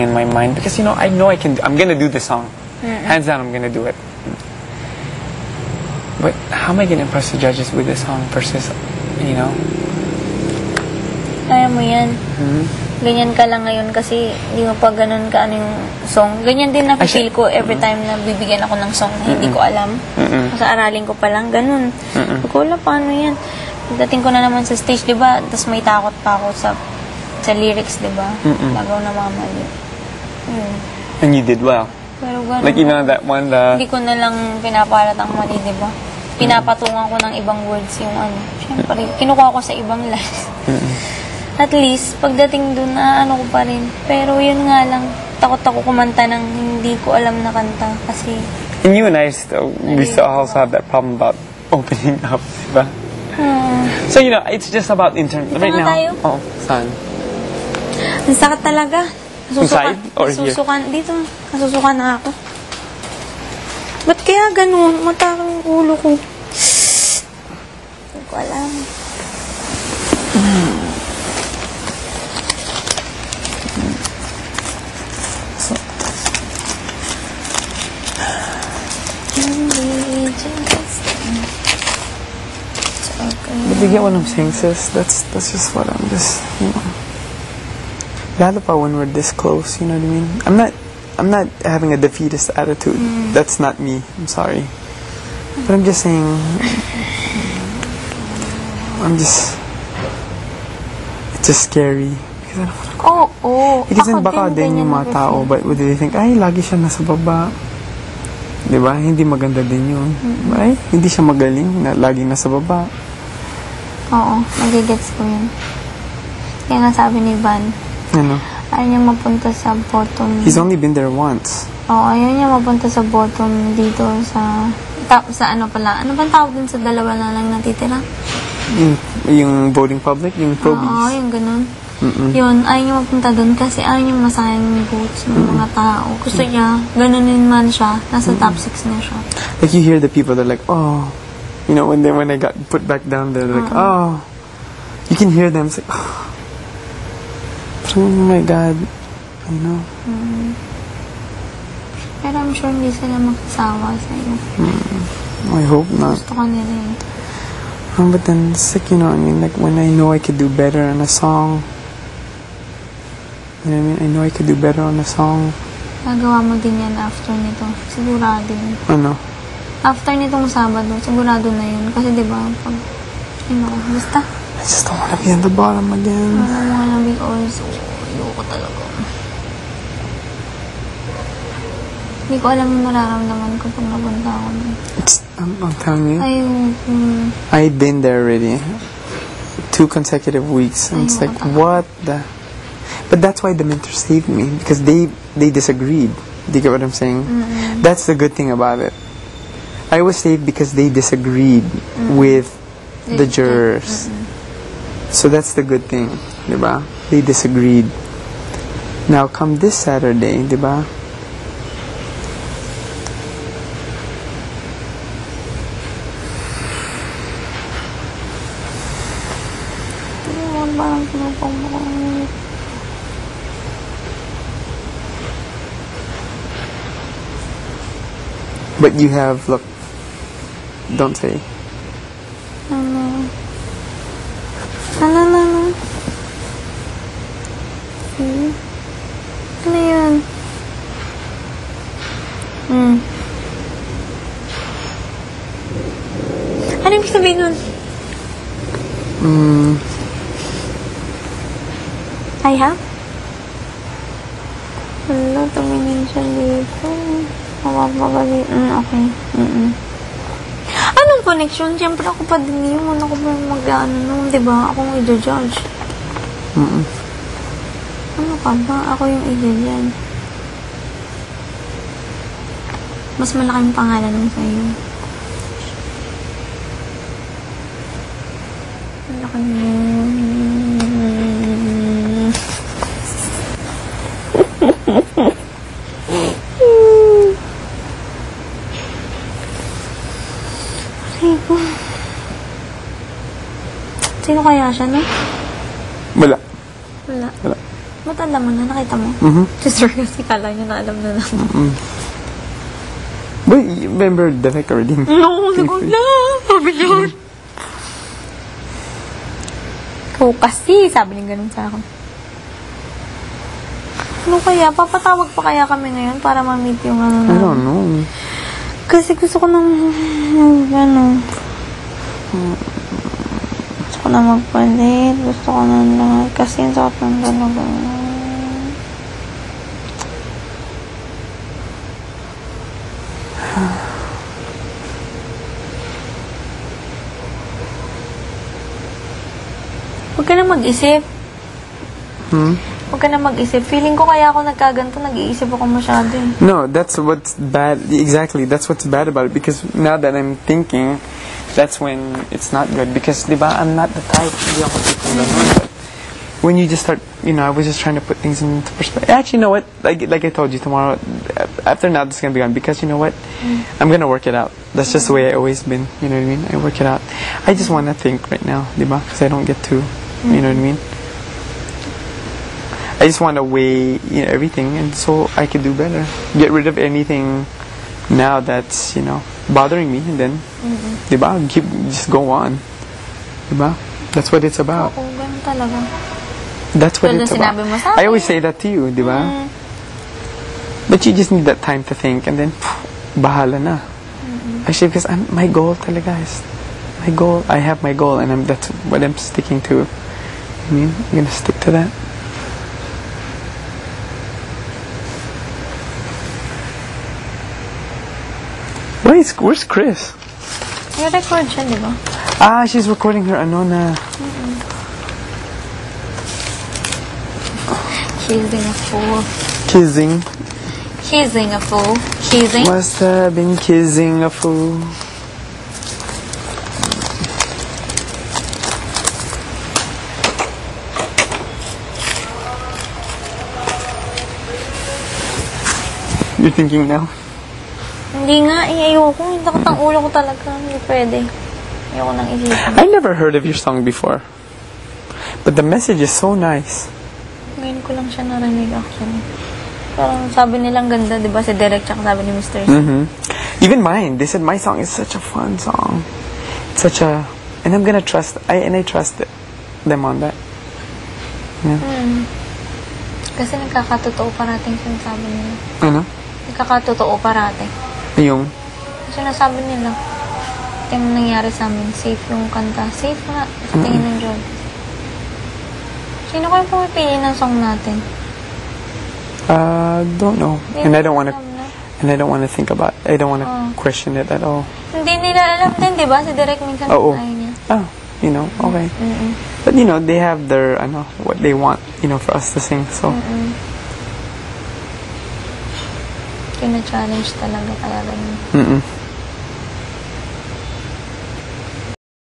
in my mind because I know I'm gonna do the song. Hands down, I'm gonna do it. But how am I gonna impress the judges with this song versus, Kaya mo yan. Ganyan ka lang ngayon kasi hindi mo pa ganun ka yung song. Ganyan din na-feel ko every time na bibigyan ako ng song na hindi ko alam. Kasi aralin ko pa lang, ganun. Ko wala, paano yan? Pagdating ko na naman sa stage, di ba? Tapos may takot pa ako sa lyrics, di ba? Lagaw na mamali. And you did well. Pero ganun. Like even on that one, Hindi ko na lang pinapalatang mali, di ba? Pinapatungan ko ng ibang words yung Siyempre, kinukuha ko sa ibang lines. At least, pagdating doon, ko pa rin. Pero yun nga lang, takot ako kumanta ng hindi ko alam na kanta. Kasi... And you and I we still also have that problem about opening up, diba? So, it's just about right now. Tayo? Oh, saan? Ang sakit talaga. Inside or here? Dito, nasusukan na ako. Ba't kaya ganun? Matakang ulo ko. Hindi ko alam. But you get what I'm saying, sis? That's just what I'm just, Lalo pa when we're this close, you know what I mean? I'm not having a defeatist attitude. That's not me. I'm sorry. But I'm just saying, it's just scary. Because I don't Oo. Kasi baka din yung mga tao, but would they think, ay, lagi siya nasa baba. Diba? Hindi maganda din yun. Ay, hindi siya magaling na laging nasa baba. Oo, magigets ko yun. Kaya nga sabi ni Van, ayaw niya mapunta sa bottom. He's only been there once. Oo, ayaw niya mapunta sa bottom dito sa ano bang tawag din sa dalawa na lang natitira? Yung voting public, yung probies. Oo, yung ganun. Yun, ayaw niya mapunta dun kasi ayaw niya masayang yung votes ng mga tao. Gusto niya, ganunin man siya, nasa top 6 na siya. Like you hear the people, they're like, oh, when I got put back down there, they're like, oh, you can hear them, it's like, oh my God, Pero I'm sure hindi sila magsasawa sa'yo. I hope not. Gusto ko nila eh. But then it's like, like when I know I could do better on a song, I know I could do better on a song. Gagawa mo din yan after nito. Sigurado yun. Ano? After nitong Sabado, sigurado na yun. Kasi diba, pag, basta. I just don't wanna be at the bottom again. I don't wanna be also, ayoko talaga. Hindi ko alam yung nararamdaman ko pag napunta ako. I'm telling you. Ayoko. I've been there already. 2 consecutive weeks. And it's like, what the... But that's why the mentors saved me. Because they disagreed. Do you get what I'm saying? That's the good thing about it. I was saved because they disagreed with the jurors. So that's the good thing. Diba? They disagreed. Now, come this Saturday, diba? But you have, look, don't say. No. Ano yun? Ano ibig sabihin nun? I have? Wala, tumingin siya dito. Mapapagali. Okay. Anong connection? Siyempre ako pa din yun. Ako pa mag-ano nun, diba? Ako yung i-judge. Ano ka ba? Ako yung i-judge. Mas malaking pangalan nung sa'yo. Malaki mo. Sino kaya siya, no? Wala. Wala. alam mo na, nakita mo? Sister kasi kala niya na alam na lang. But remember, Derek already. No, naku na. Sabi niya. Ikaw kasi, sabi niya ganun sa akin. Ano kaya? Papatawag pa kaya kami ngayon para ma-meet yung ano na? I don't know. Kasi gusto ko nang, gusto ko na magpalit. Gusto ko na lahat. Kasi yung sakit ng talaga. Huwag ka na mag-isip. Huwag ka na mag-isip. Feeling ko kaya ako nagkaganto, nag-iisip ako masyado eh. No, that's what's bad. Exactly, that's what's bad about it. Because now that I'm thinking, that's when it's not good. Because, diba, I'm not the type. Hindi ako tipong ganun. But when you just start, I was just trying to put things into perspective. Actually, you know what? Like I told you, tomorrow, after now, this is going to be gone. Because, you know what? I'm going to work it out. That's just the way I've always been. You know what I mean? I work it out. I just want to think right now, diba? Because I don't get to, you know what I mean? I just want to weigh everything, and so I can do better. Get rid of anything now that's bothering me, and then, diba? Just go on, diba? That's what it's about. Oo, ganun talaga. That's what Tulad it's ng about. sinabi mo sa akin. I always say that to you, diba? But you just need that time to think, and then, bahala na. Actually, because my goal talaga is my goal. I have my goal, and that's what I'm sticking to. I mean, I'm gonna stick to that. Where's Chris? May record siya, di ba? She's recording her na. Kissing a fool. Kissing. Kissing a fool. Kissing. Must have been kissing a fool. You're thinking now? Hindi nga, ayoko. Hindi takot ang ulo ko talaga. Hindi pwede. Ayoko nang isipin. I never heard of your song before. But the message is so nice. Ngayon ko lang siya narinig actually. Parang sabi nilang ganda, di ba? Si Derek tsaka sabi ni Mr. C. Even mine. They said my song is such a fun song. It's such a... And I'm gonna trust... I trust them on that. Yeah. Kasi nagkakatotoo parating sinasabi nila. Ano? Nagkakatotoo parate. Yung... Sinasabi nila. Yung nangyari sa amin, safe yung kanta. Safe nga, sa tingin ng Diyos. Sino kayo pumipili ng song natin? Don't know. And I don't want to... And I don't want to think about it. I don't want to question it at all. Hindi nila alam din, di ba? Si Derek minsan ayaw niya. Okay. But, they have their, what they want, for us to sing, so... Kina-challenge talaga kaya ganun.